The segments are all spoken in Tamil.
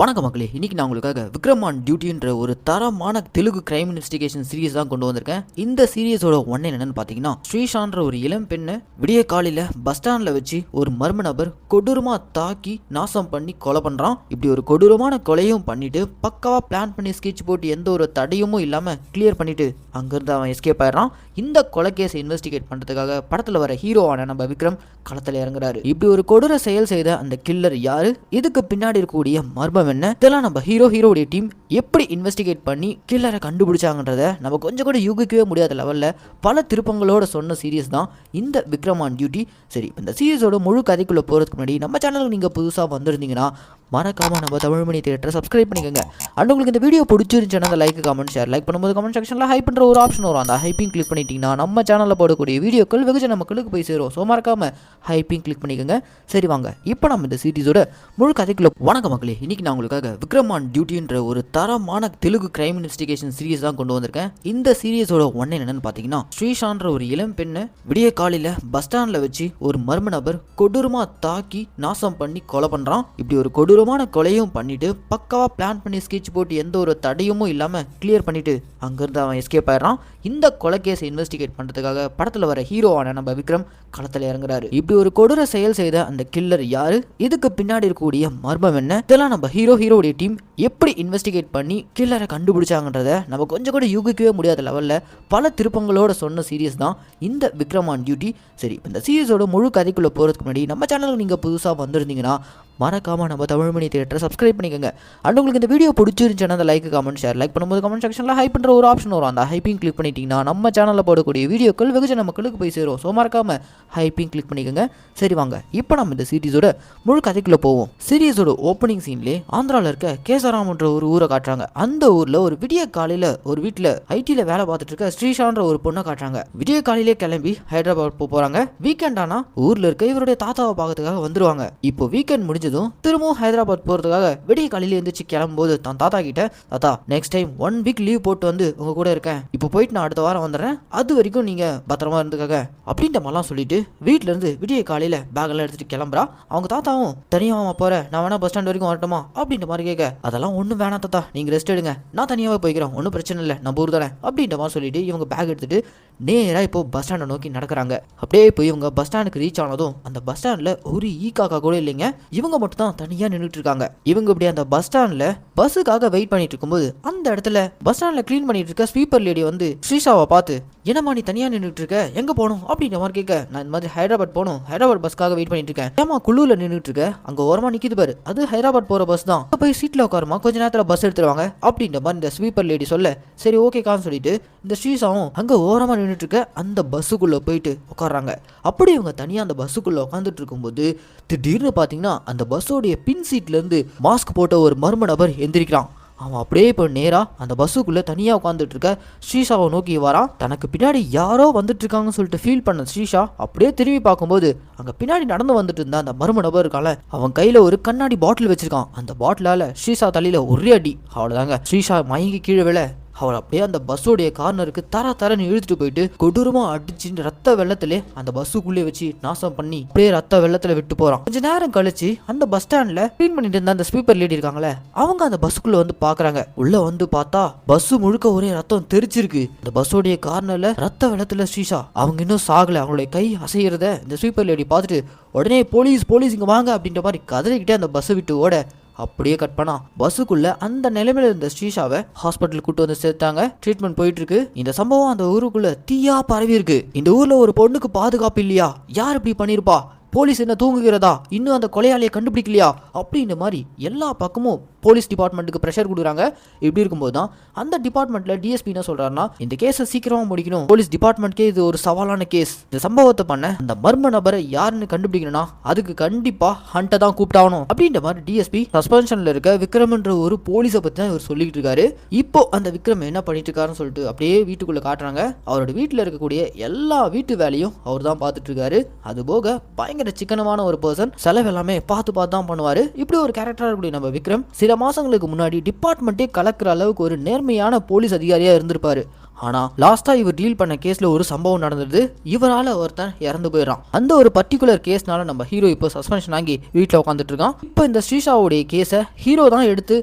வணக்கம் மக்களே, இன்னைக்கு நான் உங்களுக்காக விக்ரம் ஆன் டியூட்டின்ற ஒரு தரமான தெலுங்கு கிரைம் இன்வெஸ்டிகேஷன் சீரிஸ் தான் கொண்டு வந்திருக்கேன். இந்த சீரியஸோட ஒன்னு என்னன்னு பாத்தீங்கன்னா, ஸ்ரீஷான்ற ஒரு இளம் பெண்ணை விடிய காலையில பஸ் ஸ்டாண்ட்ல வச்சு ஒரு மர்ம நபர் கொடூரமா தாக்கி நாசம் பண்ணி கொலை பண்றான். இப்படி ஒரு கொடூரமான கொலையும் பண்ணிட்டு பக்காவா பிளான் பண்ணி ஸ்கெட்ச் போட்டு எந்த ஒரு தடையும் இல்லாம கிளியர் பண்ணிட்டு அங்கிருந்து அவன் எஸ்கேப் ஆயிடுறான். இந்த கொலை கேஸ் இன்வெஸ்டிகேட் பண்றதுக்காக படத்துல வர ஹீரோவான நம்ம விக்ரம் களத்துல இறங்குறாரு. இப்படி ஒரு கொடூர செயல் செய்த அந்த கில்லர் யாரு, இதுக்கு பின்னாடி இருக்கக்கூடிய மர்மம் என்ன, இதெல்லாம் நம்ம ஹீரோடைய டீம் எப்படி இன்வெஸ்டிகேட் பண்ணி கில்லரை கண்டுபிடிச்சாங்கன்றத நம்ம கொஞ்சம் கூட யூகிக்கவே முடியாத லெவல்ல பல திருப்பங்களோட சொன்ன சீரியஸ் தான் இந்த விக்ரம் ஆன் டியூட்டி. சரி, இந்த சீரியஸோட முழு கதைக்குள்ள போறதுக்கு முன்னாடி நம்ம சேனலுக்கு நீங்க புதுசா வந்திருந்தீங்கன்னா மறக்காம நம்ம தமிழ் மணி தியேட்டரை சப்ஸ்கிரைப் பண்ணிக்கோங்க. அண்ட் உங்களுக்கு இந்த வீடியோ பிடிச்சிருந்துச்சுன்னா அந்த லைக் கமெண்ட் ஷேர், லைக் பண்ணும்போது கமெண்ட் செக்ஷன்ல ஹைப் பண்ற ஒரு ஆப்ஷன் வரும். அந்த ஹைப்பிங் கிளிக் பண்ணிட்டீங்கன்னா நம்ம சேனல்ல போடக்கூடிய வீடியோக்கள் வெகுஜன மக்களுக்கு போய் சேரும். ஸோ மறக்காம ஹைப்பிங் கிளிக் பண்ணிக்கோங்க. சரி வாங்க, இப்போ நம்ம இந்த சீரிஸோட முழு கதைக்குள்ள. வணக்கம் மக்களே, இன்னைக்கு நான் உங்களுக்காக விக்ரம் ஆன் டியூட்டின்ற ஒரு தரமான தெலுங்கு கிரைம் இன்வெஸ்டிகேஷன் சீரிஸ் தான் கொண்டு வந்திருக்கேன். இந்த சீரிஸோட ஒன்னு என்னன்னு பாத்தீங்கன்னா, ஸ்ரீஷான்ற ஒரு இளம் பெண்ணை விடிய காலையில பஸ் ஸ்டாண்ட்ல வச்சு ஒரு மர்ம நபர் கொடூரமா தாக்கி நாசம் பண்ணி கொலை பண்றான். இப்படி ஒரு கொடூரமான கொலையும் பண்ணிட்டு பக்காவா பிளான் பண்ணி ஸ்கெட்ச் போட்டு எந்த ஒரு தடையும் இல்லாம கிளியர் பண்ணிட்டு அங்கிருந்து அவன் எஸ்கேப் ஆயிடுறான். இந்த கொலை கேஸ் இன்வெஸ்டிகேட் பண்றதுக்காக படத்துல வர ஹீரோவான நம்ம விக்ரம் களத்துல இறங்குறாரு. இப்படி ஒரு கொடூர செயல் செய்த அந்த கில்லர் யாரு, இதுக்கு பின்னாடி இருக்கக்கூடிய மர்மம் என்ன, இதெல்லாம் நம்ம ஹீரோடைய டீம் எப்படி இன்வெஸ்டிகேட் பண்ணி கில்லரை கண்டுபிடிச்சாங்கன்றத நம்ம கொஞ்சம் கூட யூகிக்கவே முடியாத லெவல்ல பல திருப்பங்களோட சொன்ன சீரியஸ் தான் இந்த விக்ரம் ஆன் டியூட்டி. சரி, இந்த சீரிஸோட முழு கதைக்குள்ள போறதுக்கு முன்னாடி நம்ம சேனலுக்கு நீங்க புதுசா வந்திருந்தீங்கன்னா மறக்காம நம்ம தமிழ் மணி தியேட்டரை சப்ஸ்கிரைப் பண்ணிக்கோங்க. அண்ட் உங்களுக்கு இந்த வீடியோ பிடிச்சிருந்துச்சுன்னா அந்த லைக் கமெண்ட் ஷேர், லைக் பண்ணும்போது கமெண்ட் செக்ஷன்ல ஹைப் பண்ற ஒரு ஆப்ஷன் வரும். அந்த ஹைப்பிங் கிளிக் பண்ணிட்டீங்கன்னா நம்ம சேனல்ல போடக்கூடிய வீடியோக்கள் வெகுஜன மக்களுக்கு போய் சேரும். ஸோ மறக்காம ஹைப்பிங் கிளிக் பண்ணிக்கோங்க. சரி வாங்க, இப்போ நம்ம இந்த சீரிஸோட முழு கதைக்குள்ள போவோம். சீரிஸோட ஓப்பனிங் சீன்லேயே ஆந்திராவில் இருக்க கேசராமன்ற ஒரு ஊரை காட்டுறாங்க. அந்த ஊர்ல ஒரு விடிய காலையில ஒரு வீட்டில் ஐடியில் வேலை பார்த்துட்டு இருக்க ஸ்ரீஷான்ற ஒரு பொண்ணை காட்டுறாங்க. விடிய காலையிலே கிளம்பி ஹைதராபாத் போறாங்க. வீக்கெண்ட் ஆனா ஊர்ல இருக்க இவருடைய தாத்தாவை பார்க்கறதுக்காக வந்துருவாங்க. இப்போ வீக்கெண்ட் முடிஞ்சதும் திரும்பவும் ஹைதராபாத் போறதுக்காக விடிய காலையில எழுந்திரிச்சு கிளம்பும்போது தான் தாத்தா கிட்ட, தாத்தா நெக்ஸ்ட் டைம் 1 வீக் லீவ் போட்டு வந்து உங்க கூட இருக்கேன், இப்போ போயிட்டு நான் அடுத்த வாரம் வந்துடுறேன், அது வரைக்கும் நீங்க பத்திரமா இருந்துக்காக அப்படின்ற மாதிரிலாம் சொல்லிட்டு வீட்டுல இருந்து விடிய காலையில பேக் எல்லாம் எடுத்துட்டு கிளம்புறா. அவங்க தாத்தாவும், தனியாவா போற, நான் வேணா பஸ் ஸ்டாண்ட் வரைக்கும் வரட்டுமா அப்படின்ற மாதிரி கேட்க, அதெல்லாம் ஒன்றும் வேணாம் தாத்தா, நீங்க ரெஸ்ட் எடுங்க, நான் தனியாவே போய்க்கிறேன், ஒன்றும் பிரச்சனை இல்லை, நம்ம ஊர் தானே அப்படின்ற மாதிரி சொல்லிட்டு இவங்க பேக் எடுத்துட்டு நேரா இப்போ பஸ் ஸ்டாண்டை நோக்கி நடக்கிறாங்க. அப்படியே போய் இவங்க பஸ் ஸ்டாண்டுக்கு ரீச் ஆனதும் அந்த பஸ் ஸ்டாண்ட்ல ஒரு காக்கா கூட இல்லைங்க. இவங்க மட்டும் தான் தனியா நின்றுட்டு இருக்காங்க. இவங்க இப்படி அந்த பஸ் ஸ்டாண்ட்ல பஸ்ஸுக்காக வெயிட் பண்ணிட்டு இருக்கும்போது அந்த இடத்துல பஸ் ஸ்டாண்ட்ல கிளீன் பண்ணிட்டு இருக்க ஸ்வீப்பர் லேடி வந்து ஸ்ரீஷாவை பார்த்து, என்னம்மா நீ தனியா நின்றுட்டு இருக்க, எங்க போகணும் அப்படின்ற மாதிரி கேட்க, நான் இந்த மாதிரி ஹைதராபாத் போகணும், ஹைதராபாத் பஸ்க்காக வெயிட் பண்ணிட்டு இருக்கேன். ஏமா குள்ளூர்ல நின்றுட்டு இருக்க, அங்க ஓரமா நிக்குது பாரு, அது ஹைதராபாத் போற பஸ் தான், போய் சீட்ல உட்காருமா, கொஞ்ச நேரத்துல பஸ் எடுத்துருவாங்க அப்படின்ற மாதிரி இந்த ஸ்வீப்பர் லேடி சொல்ல, சரி ஓகேக்கான்னு சொல்லிட்டு இந்த ஸ்ரீஷாவும் அங்க ஓரமா நின்றுட்டு இருக்க அந்த பஸ்ஸுக்குள்ள போயிட்டு உட்காடுறாங்க. அப்படி இவங்க தனியா அந்த பஸ்ஸுக்குள்ள உட்காந்துட்டு இருக்கும்போது திடீர்னு பாத்தீங்கன்னா அந்த பஸ்ஸோடைய பின் சீட்ல இருந்து மாஸ்க் போட்ட ஒரு மர்ம நபர் எந்திரிக்கிறான். அவன் அப்படியே இப்போ நேரா அந்த பஸ்ஸுக்குள்ள தனியா உட்காந்துட்டு இருக்க ஸ்ரீஷாவை நோக்கி வரான். தனக்கு பின்னாடி யாரோ வந்துட்டு இருக்காங்கன்னு சொல்லிட்டு ஃபீல் பண்ண ஸ்ரீஷா அப்படியே திரும்பி பார்க்கும்போது அங்க பின்னாடி நடந்து வந்துட்டு இருந்தா அந்த மர்ம நபர் இருக்கால, அவன் கையில ஒரு கண்ணாடி பாட்டில் வச்சிருக்கான். அந்த பாட்டிலால ஸ்ரீஷா தலையில ஒரே அடி. அவ்வளவுதாங்க, ஸ்ரீஷா மயங்கி கீழே விழ அவள் அப்படியே அந்த பஸ்ஸோடைய கார்னருக்கு தரன்னு இழுத்துட்டு போயிட்டு கொடூரமா அடிச்சு ரத்த வெள்ளத்திலே அந்த பஸ்ஸுக்குள்ளே வச்சு நாசம் பண்ணி அப்படியே ரத்த வெள்ளத்துல விட்டு போறான். கொஞ்ச நேரம் கழிச்சு அந்த பஸ் ஸ்டாண்ட்ல கிளீன் பண்ணிட்டு இருந்த அந்த ஸ்வீப்பர் லேடி இருக்காங்களே, அவங்க அந்த பஸ்ஸுக்குள்ள வந்து பாக்குறாங்க. உள்ள வந்து பார்த்தா பஸ் முழுக்க ஒரே ரத்தம் தெரிச்சிருக்கு. இந்த பஸ்ஸோடைய கார்னர்ல ரத்த வெள்ளத்துல ஸ்ரீஷா, அவங்க இன்னும் சாகல, அவங்களுடைய கை அசைகிறத இந்த ஸ்வீப்பர் லேடி பார்த்துட்டு உடனே போலீஸ் இங்க வாங்க அப்படின்ற மாதிரி கதறிக்கிட்டே அந்த பஸ்ஸை விட்டு ஓட, அப்படியே கட் பண்ணா பஸ்ஸுக்குள்ள அந்த நிலைமையில இருந்த ஸ்ரீஷாவை ஹாஸ்பிட்டல் கூட்டு வந்து சேர்த்தாங்க. ட்ரீட்மெண்ட் போயிட்டு இருக்கு. இந்த சம்பவம் அந்த ஊருக்குள்ள தீயா பரவி இருக்கு. இந்த ஊர்ல ஒரு பொண்ணுக்கு பாதுகாப்பு இல்லையா, யார் இப்படி பண்ணிருப்பா, போலீஸ் என்ன தூங்குகிறதா, இன்னும் அந்த கொலையாளியை கண்டுபிடிக்கலையா அப்படின்ற மாதிரி எல்லா பக்கமும் போலீஸ் டிபார்ட்மெண்ட்டுக்கு ப்ரெஷர் கொடுக்குறாங்க. இப்படி இருக்கும்போது தான் அந்த டிபார்ட்மெண்ட்ல டிஎஸ்பி என்ன சொல்றாருன்னா, இந்த கேஸை சீக்கிரமா முடிக்கணும், போலீஸ் டிபார்ட்மெண்ட்கே இது ஒரு சவாலான கேஸ், இந்த சம்பவத்தை பண்ண அந்த மர்ம நபரை யாருன்னு கண்டுபிடிக்கணும்னா அதுக்கு கண்டிப்பா ஹண்டை தான் கூப்பிட்டாகணும் அப்படின்ற மாதிரி டிஎஸ்பி சஸ்பென்ஷன்ல இருக்க விக்ரம்ன்ற ஒரு போலீஸை பத்தி தான் இவர் சொல்லிட்டு இருக்காரு. இப்போ அந்த விக்ரம் என்ன பண்ணிட்டு இருக்காருன்னு சொல்லிட்டு அப்படியே வீட்டுக்குள்ள காட்டுறாங்க. அவரோட வீட்டுல இருக்கக்கூடிய எல்லா வீட்டு வேலையும் அவர் தான் பார்த்துட்டு இருக்காரு. அது போக பயங்கர பயங்கர சிக்கனமான ஒரு பர்சன், செலவு எல்லாமே பார்த்து பார்த்து தான் பண்ணுவாரு. இப்படி ஒரு கேரக்டரா இருக்கக்கூடிய நம்ம விக்ரம் சில மாசங்களுக்கு முன்னாடி டிபார்ட்மெண்ட்டே கலக்கிற அளவுக்கு ஒரு நேர்மையான போலீஸ் அதிகாரியா இருந்திருப்பாரு. ஆனா லாஸ்டா இவர் டீல் பண்ண கேஸ்ல ஒரு சம்பவம் நடந்தது. இவரால ஒருத்தன் இறந்து போயிடறான். அந்த ஒரு பர்டிகுலர் கேஸ்னால நம்ம ஹீரோ இப்போ சஸ்பென்ஷன் ஆகி வீட்டில் உட்காந்துட்டு இருக்கான். இப்போ இந்த ஸ்ரீஷாவுடைய கேஸை ஹீரோ தான் எடுத்து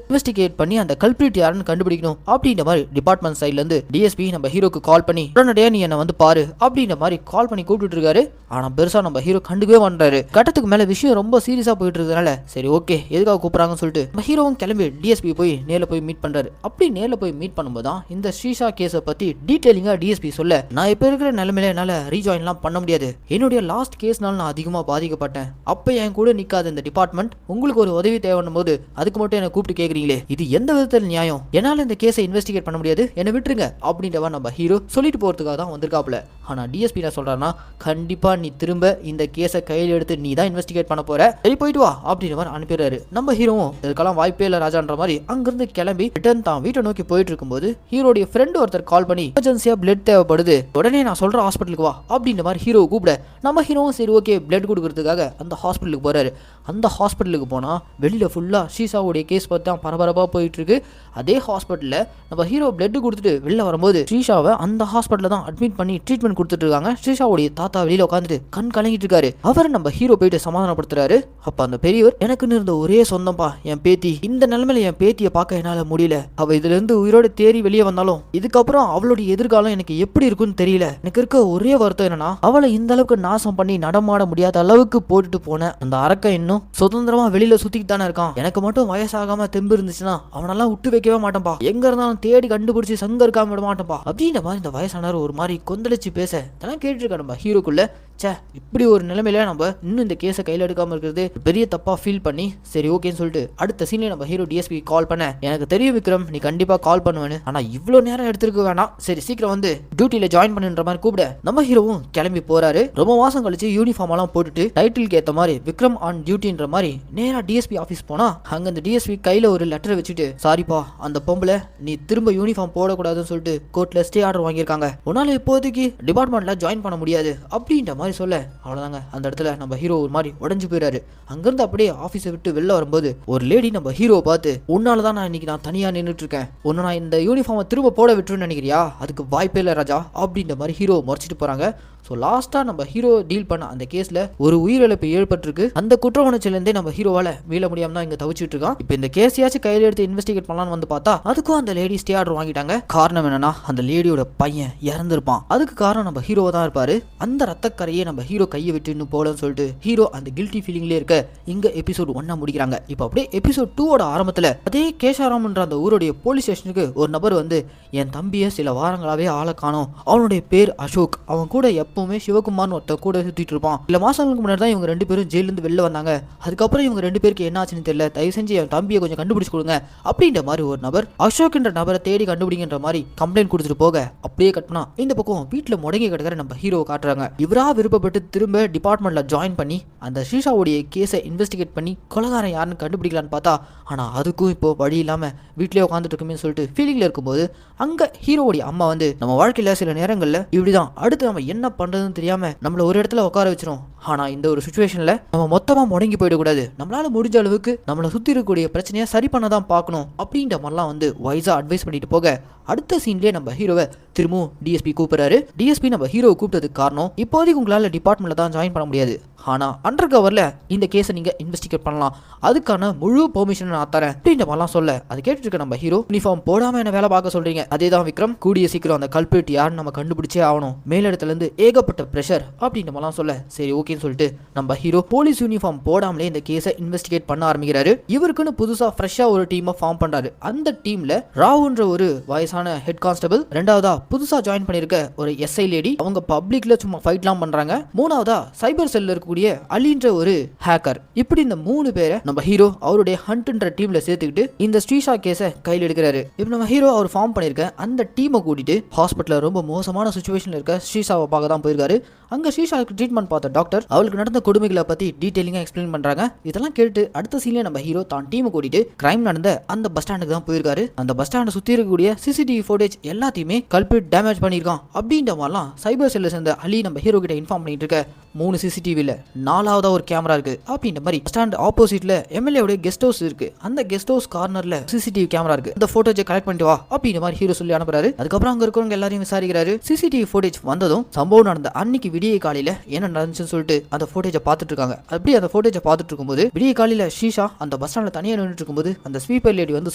இன்வெஸ்டிகேட் பண்ணி அந்த கல்பிரிட் யாருன்னு கண்டுபிடிக்கணும் அப்படின்ற மாதிரி டிபார்ட்மெண்ட் சைட்ல இருந்து டிஎஸ்பி நம்ம ஹீரோக்கு கால் பண்ணி உடனடியா நீ என்ன வந்து பாரு அப்படின்ற மாதிரி கால் பண்ணி கூப்பிட்டு இருக்காரு. ஆனா பெருசா நம்ம ஹீரோ கண்டுக்கவே பண்றாரு. கட்டத்துக்கு மேல விஷயம் ரொம்ப சீரியஸா போயிட்டு இருக்கிறதுனால சரி ஓகே எதுக்காக கூப்பிடுறாங்கன்னு சொல்லிட்டு நம்ம ஹீரோவும் கிளம்பி டிஎஸ்பி போய் நேரில் போய் மீட் பண்றாரு. அப்படி நேரில் போய் மீட் பண்ணும்போது தான் இந்த ஸ்ரீஷா கேஸை பத்தி டீடைலிங்கா டிஎஸ்பி சொல்ல, நான் இப்ப இருக்கிற நிலைமையில என்னால ரீஜாயின்லாம் பண்ண முடியாது. என்னுடைய லாஸ்ட் கேஸ்னால நான் அதிகமா பாதிக்கப்பட்டேன். அப்ப என் கூட நிக்காத இந்த டிபார்ட்மெண்ட் உங்களுக்கு ஒரு உதவி தேவைன்னும் போது அதுக்கு மட்டும் என்ன கூப்பிட்டு கேக்குறீங்களே, இது எந்த விதத்தில் நியாயம்? என்னால இந்த கேஸை இன்வெஸ்டிகேட் பண்ண முடியாது, என்ன விட்டுருங்க அப்படின்றவா நம்ம ஹீரோ சொல்லிட்டு போறதுக்காக தான் வந்திருக்காப்ல. ஆனா டிஎஸ்பி என்ன சொல்றாருன்னா, கண்டிப்பா நீ திரும்ப இந்த கேஸை கையில் எடுத்து நீ தான் இன்வெஸ்டிகேட் பண்ண போற, சரி போயிட்டு வா அப்படின்ற மாதிரி அனுப்பிடுறாரு. நம்ம ஹீரோவும் இதுக்கெல்லாம் வாய்ப்பே இல்ல ராஜான்ற மாதிரி அங்கிருந்து கிளம்பி ரிட்டர்ன் தான் வீட்டை நோக்கி போயிட்டு இருக்கும்போது ஹீரோடைய ஃப்ரெண்ட் ஒருத்தர் கால் பண்ணி எமர்ஜென்சியா பிளட் தேவைப்படுது, உடனே நான் சொல்ற ஹாஸ்பிட்டலுக்கு வா அப்படின்ற மாதிரி ஹீரோ கூப்பிட, நம்ம ஹீரோவும் சரி ஓகே பிளட் கொடுக்கறதுக்காக அந்த ஹாஸ்பிட்டலுக்கு போறாரு. அந்த ஹாஸ்பிட்டலுக்கு போனா வெளியில ஃபுல்லா ஷீஷாவுடைய கேஸ் பத்தி தான் பரபரப்பா போயிட்டு இருக்கு. அதே ஹாஸ்பிட்டல்ல நம்ம ஹீரோ பிளட் கொடுத்துட்டு வெளில வரும்போது ஷீஷாவை அந்த ஹாஸ்பிட்டல்ல தான் அட்மிட் பண்ணி ட்ரீட்மெண்ட் கொடுத்துட்டு இருக்காங்க. ஷீஷாவுடைய தாத்தா வெளியில உட்காந்துட்டு கண் கலங்கிட்டு இருக்காரு. அவரை நம்ம ஹீரோ போயிட்டு சமாதானப்படுத்துறாரு. அப்ப அந்த பெரியவர், எனக்குன்னு இருந்த ஒரே சொந்தம்பா என் பேத்தி, இந்த நிலைமையில என் பேத்தியை பார்க்க என்னால முடியல. அவ இதுல இருந்து உயிரோட தேறி வெளியே வந்தாலும் இதுக்கப்புறம் அவளுடைய எதிர்காலம் எனக்கு எப்படி இருக்குன்னு தெரியல. எனக்கு இருக்க ஒரே வருத்தம் என்னன்னா, அவளை இந்த அளவுக்கு நாசம் பண்ணி நடமாட முடியாத அளவுக்கு போட்டுட்டு போன அந்த அரக்க இன்னும் சுதந்திரமா வெளியில சுத்திட்டு தானே இருக்கான். எனக்கு மட்டும் வயசாகாம தெம்பு இருந்துச்சுன்னா அவனெல்லாம் விட்டு வைக்கவே மாட்டேன்பா. எங்க இருந்தாலும் தேடி கண்டுபிடிச்சு சங்க இருக்காம விட மாட்டேன்பா அப்படின்ற மாதிரி இந்த வயசானவர் ஒரு மாதிரி கொந்தளிச்சு பேச இதெல்லாம் கேட்டு இருக்க நம்ம ஹீரோக்குள்ள, சே இப்படி ஒரு நிலைமையில நம்ம இன்னும் இந்த கேஸை கையில் எடுக்காம இருக்கிறது பெரிய தப்பா ஃபீல் பண்ணி சரி ஓகேன்னு சொல்லிட்டு அடுத்த சீன்ல நம்ம ஹீரோ டிஎஸ்பி கால் பண்ண, எனக்கு தெரியும் விக்ரம் நீ கண்டிப்பா கால் பண்ணுவேன்னு, ஆனா இவ்வளவு நேரம் எடுத்துருக்க வேணாம், சரி சீக்கிரம் வந்து டியூட்டில ஜாயின் பண்ணுன்ற மாதிரி கூப்பிட நம்ம ஹீரோவும் கிளம்பி போறாரு. ரொம்ப மாசம் கழிச்சு யூனிஃபார்ம் எல்லாம் போட்டுட்டு டைட்டிலுக்கு ஏத்த மாதிரி விக்ரம் ஆன் டியூட்டின்ற மாதிரி நேரா டிஎஸ்பி ஆபீஸ் போனா அங்க அந்த டிஎஸ்பி கையில ஒரு லெட்டர் வச்சுட்டு, சாரிப்பா அந்த பொம்பளை நீ திரும்ப யூனிஃபார்ம் போடக்கூடாதுன்னு சொல்லிட்டு கோர்ட்ல ஸ்டே ஆர்டர் வாங்கியிருக்காங்க, உன்னால இப்போதைக்கு டிபார்ட்மெண்ட்ல ஜாயின் பண்ண முடியாது அப்படின்ற மாதிரி சொல்ல, அவ்வளவுதாங்க அந்த இடத்துல நம்ம ஹீரோ ஒரு மாதிரி உடஞ்சு போயிறாரு. அங்கிருந்து அப்படியே ஆபீஸை விட்டு வெளில வரும்போது ஒரு லேடி நம்ம ஹீரோ பார்த்து, உன்னாலதான் நான் இன்னைக்கு நான் தனியா நின்றுட்டு இருக்கேன், உன்னை நான் இந்த யூனிஃபார்மை திரும்ப போட விட்டுருன்னு நினைக்கிறியா, அதுக்கு வாய்ப்பே இல்லை ராஜா அப்படின்ற மாதிரி ஹீரோ முறைச்சிட்டு போறாங்க. ஸோ லாஸ்ட்டாக நம்ம ஹீரோ டீல் பண்ண அந்த கேஸில் ஒரு உயிரிழப்பு ஏற்பட்டிருக்கு. அந்த குற்ற உணர்ச்சியிலேருந்தே நம்ம ஹீரோவால் மீள முடியாமல் தான் இங்கே தவிச்சிட்டு இருக்கான். இப்போ இந்த கேஸையாச்சும் கையில் எடுத்து இன்வெஸ்டிகேட் பண்ணலான்னு வந்து பார்த்தா அதுக்கும் அந்த லேடி ஸ்டே ஆர்டர் வாங்கிட்டாங்க. காரணம் என்னன்னா, அந்த லேடியோட பையன் இறந்துருப்பான். அதுக்கு காரணம் நம்ம ஹீரோவா தான் இருப்பாரு. அந்த ரத்தக்கரையை நம்ம ஹீரோ கையை விட்டு இன்னும் போலன்னு சொல்லிட்டு ஹீரோ அந்த கில்ட்டி ஃபீலிங்லேயே இருக்க இங்கே எபிசோட் 1 முடிக்கிறாங்க. இப்போ அப்படியே எபிசோட் 2 ஆரம்பத்தில் அதே கேஷாராம்ன்ற அந்த ஊருடைய போலீஸ் ஸ்டேஷனுக்கு ஒரு நபர் வந்து, என் தம்பியை சில வாரங்களாவே ஆளை காணோம், அவனுடைய பேர் அசோக், அவன் கூட எப்பவுமே சிவகுமார்னு ஒருத்தர் கூட சுத்திட்டு இருப்பான், இல்ல மாசங்களுக்கு முன்னாடி தான் இவங்க 2 பேரும் ஜெயிலிருந்து வெளில வந்தாங்க, அதுக்கப்புறம் இவங்க 2 பேருக்கு என்ன ஆச்சுன்னு தெரியல, தயவு செஞ்சு என் தம்பியை கொஞ்சம் கண்டுபிடிச்சு கொடுங்க அப்படின்ற மாதிரி ஒரு நபர் அசோக்ன்ற நபரை தேடி கண்டுபிடிங்கிற மாதிரி கம்ப்ளைண்ட் கொடுத்துட்டு போக, அப்படியே கட்டினா இந்த பக்கம் வீட்டுல முடங்கி கிடக்கிற நம்ம ஹீரோ காட்டுறாங்க. இவரா விருப்பப்பட்டு திரும்ப டிபார்ட்மெண்ட்ல ஜாயின் பண்ணி அந்த ஷீஷாவுடைய கேஸை இன்வெஸ்டிகேட் பண்ணி கொலைகாரன் யாருன்னு கண்டுபிடிக்கலான்னு பார்த்தா, ஆனா அதுக்கும் இப்போ வழி இல்லாம வீட்லயே உட்காந்துட்டு இருக்குமே சொல்லிட்டு ஃபீலிங்ல இருக்கும்போது அங்க ஹீரோவுடைய அம்மா வந்து, நம்ம வாழ்க்கையில சில நேரங்கள்ல இப்படிதான் அடுத்து நம்ம என்ன பண்றதுன்னு தெரியாம நம்மள ஒரு இடத்துல உட்கார வச்சிரும், ஆனா இந்த ஒரு சிச்சுவேஷன்ல நம்ம மொத்தமா முடங்கி போயிடக்கூடாது, நம்மளால முடிஞ்ச அளவுக்கு நம்மளை சுத்தி இருக்கக்கூடிய பிரச்சனையை சரி பண்ண தான் பார்க்கணும் அப்படின்ற மாதிரிலாம் வந்து வைஸா அட்வைஸ் பண்ணிட்டு போக, அடுத்த சீன்லயே நம்ம ஹீரோவை திரும்பவும் டிஎஸ்பி கூப்பிடுறாரு. டிஎஸ்பி நம்ம ஹீரோவை கூப்பிட்டதுக்கு காரணம், இப்போதைக்கு உங்களால டிபார்ட்மெண்ட்ல தான் ஜாயின் பண்ண முடியாது, ஆனா அண்டர் கவர்ல இந்த கேஸை நீங்க இன்வெஸ்டிகேட் பண்ணலாம், அதுக்கான முழு பெர்மிஷன் நான் தரேன் அப்படின்ற மாதிரிலாம் சொல்ல, அதை கேட்டுட்டு இருக்க நம்ம ஹீரோ, யூனிஃபார்ம் போடாம என்ன வேலை பார்க்க சொல்றீங்க, அதேதான் விக்ரம், கூடிய சீக்கிரம் அந்த கல்பிரிட் யாருன்னு நம்ம கண்டுபிடிச்சே ஆகணும், மேலிடத்துல இருந்து ஏகப்பட்ட பிரஷர் அப்படின்ற மாதிரிலாம் சொல்ல, சரி ஓகேன்னு சொல்லிட்டு நம்ம ஹீரோ போலீஸ் யூனிஃபார்ம் போடாமலே இந்த கேஸை இன்வெஸ்டிகேட் பண்ண ஆரம்பிக்கிறாரு. இவருக்குன்னு புதுசா ஃப்ரெஷ்ஷா ஒரு டீமை ஃபார்ம் பண்றாரு. அந்த டீம்ல ராவுன்ற ஒரு வயசான ஹெட் கான்ஸ்டபிள், ரெண்டாவதா புதுசா ஜாயின் பண்ணிருக்க ஒரு எஸ்ஐ லேடி, அவங்க பப்ளிக்ல சும்மா ஃபைட்லாம் பண்றாங்க, மூணாவதா சைபர் செல்ல இருக்கக்கூடிய அலின்ற ஒரு ஹேக்கர். இப்படி இந்த 3 பேரை நம்ம ஹீரோ அவருடைய ஹண்ட்ன்ற டீம்ல சேர்த்துக்கிட்டு இந்த ஸ்ரீஷா கேஸை கையில் எடுக்கிறாரு. இப்போ நம்ம ஹீரோ அவர் ஃபார்ம் பண்ணிருக்க அந்த டீமை கூட்டிட்டு ஹாஸ்பிட்டல்ல ரொம்ப மோசமான சிச்சுவேஷன்ல இருக்க ஸ்ரீஷாவை பார்க்க தான் தான் போயிருக்காரு. அங்க ஷீஷாவுக்கு ட்ரீட்மெண்ட் பார்த்த டாக்டர் அவளுக்கு நடந்த கொடுமைகளை பத்தி டீடைலிங்கா எக்ஸ்பிளைன் பண்றாங்க. இதெல்லாம் கேட்டு அடுத்த சீன்ல நம்ம ஹீரோ தான் டீமை கூட்டிட்டு கிரைம் நடந்த அந்த பஸ் ஸ்டாண்டுக்கு தான் போயிருக்காரு. அந்த பஸ் ஸ்டாண்டை சுத்தி இருக்கக்கூடிய சிசிடிவி ஃபுட்டேஜ் எல்லாத்தையுமே கல்பிரிட் டேமேஜ் பண்ணிருக்கான் அப்படின்ற மாதிரிலாம் சைபர் செல்ல சேர்ந்த அலி நம்ம ஹீரோ கிட்ட இன்ஃபார்ம் பண்ணிட்டு இருக்க. 3 சிசிடிவில 4ஆவதா ஒரு கேமரா இருக்கு அப்படின்ற மாதிரி பஸ் ஸ்டாண்ட் ஆப்போசிட்ல எம்எல்ஏ கெஸ்ட் ஹவுஸ் இருக்கு. அந்த கெஸ்ட் ஹவுஸ் கார்னர்ல சிசிடிவி கேமரா இருக்கு. அந்த ஃபுட்டேஜை கலெக்ட் பண்ணிட்டு வா அப்படின்ற மாதிரி ஹீரோ சொல்லி அனுப்புறாரு. அதுக்கப்புறம் அங்க இருக்கவங்க எல்லாரையும் விசாரிக்கிறாரு. சிசிடிவி ஃபுட்டேஜ் வந்ததும் சம்பவம் நடந்த அன்னைக்கு விடிய காலையில என்ன நடந்துச்சுன்னு சொல்லிட்டு அந்த ஃபுட்டேஜை பார்த்துட்டு இருக்காங்க. அப்படி அந்த ஃபுட்டேஜை பார்த்துட்டு இருக்கும்போது விடிய காலையில ஷீஷா அந்த பஸ் ஸ்டாண்ட்ல தனியா நின்றுட்டு இருக்கும்போது அந்த ஸ்வீப்பர் லேடி வந்து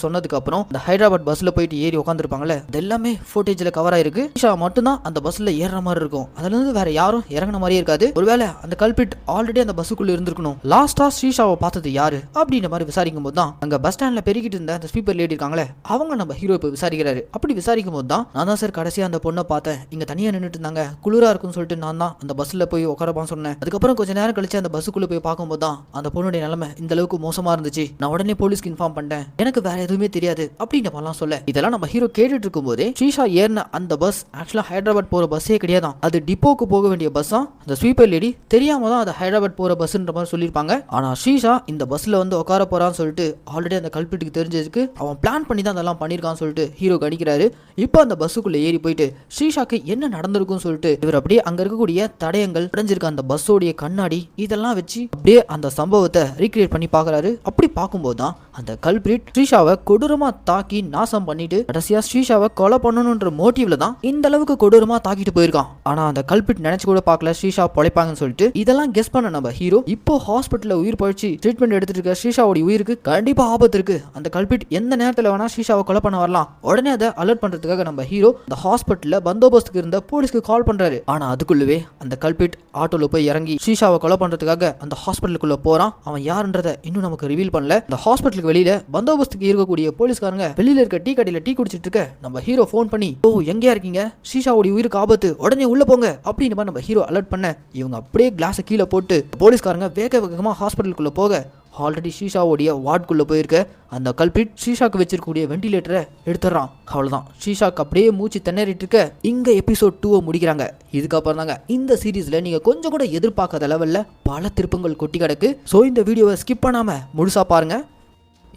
சொன்னதுக்கு அப்புறம் அந்த ஹைதராபாத் பஸ்ல போயிட்டு ஏறி உட்காந்துருப்பாங்கல்ல, அது எல்லாமே ஃபுட்டேஜ்ல கவர் ஆயிருக்கு. ஷீஷா மட்டும் தான் அந்த பஸ்ல ஏறுற மாதிரி இருக்கும். அதுல இருந்து வேற யாரும் இறங்கின மாதிரியே இருக்காது. ஒருவேளை அந்த கல்பிரிட் ஆல்ரெடி அந்த பஸ்ஸுக்குள்ள இருந்திருக்கணும். லாஸ்டா ஷீஷாவை பார்த்தது யாரு அப்படின்ற மாதிரி விசாரிக்கும் போது தான் அங்க பஸ் ஸ்டாண்ட்ல பெருகிட்டு இருந்த அந்த ஸ்வீப்பர் லேடி இருக்காங்களே, அவங்க நம்ம ஹீரோ இப்ப விசாரிக்கிறாரு. அப்படி விசாரிக்கும் போது தான் நான் தான் சார் கடைசியா அந்த பொண்ணை பார்த்தேன், இங்க தனியா நின்றுட்டு இருந்தாங்க, குளிரா இருக்குன்னு சொல்லிட்டு நான் தான் அந்த பஸ்ல போய் உட்காரப்பான்னு சொன்னேன். அதுக்கப்புறம் கொஞ்ச நேரம் கழிச்சு அந்த பஸ்ஸுக்குள்ள போய் பார்க்கும்போது தான் அந்த பொண்ணுடைய நிலைமை இந்த அளவுக்கு மோசமா இருந்துச்சு. நான் உடனே போலீஸ்க்கு இன்ஃபார்ம் பண்ணிட்டேன், எனக்கு வேற எதுவுமே தெரியாது அப்படின்ற மாதிரிலாம் சொல்ல. இதெல்லாம் நம்ம ஹீரோ கேட்டுட்டு இருக்கும் போதே ஷீஷா ஏறின அந்த பஸ் ஆக்சுவலா ஹைதராபாத் போற பஸ்ஸே கிடையாதான், அது டிப்போக்கு போக வேண்டிய பஸ் தான். அந்த ஸ்வீப்பர் லேடி தெரியாம தான் அது ஹைதராபாத் போற பஸ்ன்ற மாதிரி சொல்லியிருப்பாங்க. ஆனா ஷீஷா இந்த பஸ்ல வந்து உட்கார போறான்னு சொல்லிட்டு ஆல்ரெடி அந்த கல்பிரிட்டுக்கு தெரிஞ்சதுக்கு அவன் பிளான் பண்ணி தான் அதெல்லாம் பண்ணிருக்கான்னு சொல்லிட்டு ஹீரோ கணிக்கிறாரு. இப்போ அந்த பஸ்ஸுக்குள்ள ஏறி போயிட்டு ஷீஷாக்கு என்ன நடந்திருக்கும்னு சொல்லிட்டு இவர் அப்படியே அங்க இருக்கக்கூடிய தடயங்கள் அடைஞ்சிருக்க அந்த பஸ்ஸோடைய கண்ணாடி இதெல்லாம் வச்சு அப்படியே அந்த சம்பவத்தை ரீக்ரியேட் பண்ணி பாக்குறாரு. அப்படி பார்க்கும்போது தான் அந்த கல்பிரிட் ஷீஷாவை கொடூரமா தாக்கி நாசம் பண்ணிட்டு கடைசியா ஷீஷாவை கொலை பண்ணணும்ன்ற மோட்டிவ்ல தான் இந்த அளவுக்கு கொடூரமா தாக்கிட்டு போயிருக்கான். ஆனா அந்த கல்பிரிட் நினைச்சு கூட பார்க்கல ஷீஷா பொழைப்பாங்கன்னு சொல்லிட்டு. இதெல்லாம் கெஸ் பண்ண நம்ம ஹீரோ இப்போ ஹாஸ்பிட்டல்ல உயிர் பழிச்சு ட்ரீட்மெண்ட் எடுத்துட்டு இருக்க ஷீஷாவுடைய உயிருக்கு கண்டிப்பா ஆபத்து இருக்கு, அந்த கல்பிரிட் எந்த நேரத்துல வேணா ஷீஷாவை கொலை பண்ண வரலாம். உடனே அதை அலர்ட் பண்றதுக்காக நம்ம ஹீரோ அந்த ஹாஸ்பிட்டல்ல பந்தோபஸ்துக்கு இருந்த போலீஸ்க்கு கால் பண்றாரு. ஆனா அதுக்குள்ளவே அந்த கல்பிரிட் ஆட்டோல போய் இறங்கி ஷீஷாவை கொலை பண்றதுக்காக அந்த ஹாஸ்பிட்டலுக்குள்ள போறான். அவன் யாருன்றத இன்னும் நமக்கு ரிவீல் பண்ணல. இந்த ஹாஸ்பிட்டலுக்கு வெளியில பந்தோபஸ்துக்கு இருக்கக்கூடிய போலீஸ்காரங்க வெளியில இருக்க டீ கடையில டீ குடிச்சிட்டு இருக்க நம்ம ஹீரோ போன் பண்ணி, ஓ எங்கயா இருக்கீங்க, ஷீஷாவுடைய உயிருக்கு ஆபத்து, உடனே உள்ள போங்க அப்படின்னு நம்ம ஹீரோ அலர்ட் பண்ண இவங்க அப்படியே கிளாஸை கீழே போட்டு போலீஸ்காரங்க வேக வேகமா ஹாஸ்பிட்டலுக்குள்ள போக ஆல்ரெடி ஷீஷாவுடைய வார்டுக்குள்ள போயிருக்க அந்த கல்பிரிட் ஷீஷாக்கு வச்சிருக்கக்கூடிய வெண்டிலேட்டரை எடுத்துறான். அவ்வளவுதான், ஷீஷாக்கு அப்படியே மூச்சு திணறிட்டு இருக்க. இங்க எபிசோட் 2 முடிக்கிறாங்க. இதுக்கப்புறம் தாங்க இந்த சீரீஸ்ல நீங்க கொஞ்சம் கூட எதிர்பார்க்காத லெவல்ல பல திருப்பங்கள் கொட்டி கிடக்கு. ஸோ இந்த வீடியோவை ஸ்கிப் பண்ணாம முழுசா பாருங்க.